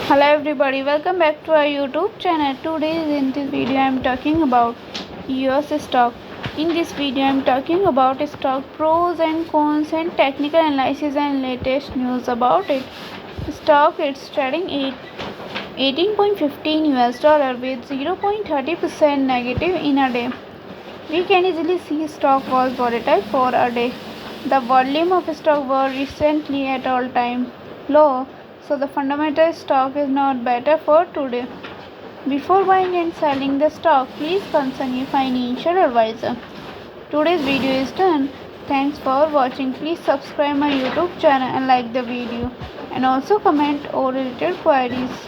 Hello everybody, welcome back to our YouTube channel. Today in this video I am talking about Eose stock. In this video I am talking about stock pros and cons and technical analysis and latest news about it. Stock it's trading at 18.15 US dollar with 0.30% negative in a day. We can easily see stock was volatile for a day. The volume of stock was recently at all-time low, so the fundamental stock is not better for today. Before buying and selling the stock, please consult your financial advisor. Today's video is done. Thanks for watching. Please subscribe my YouTube channel and like the video, and also comment all related queries.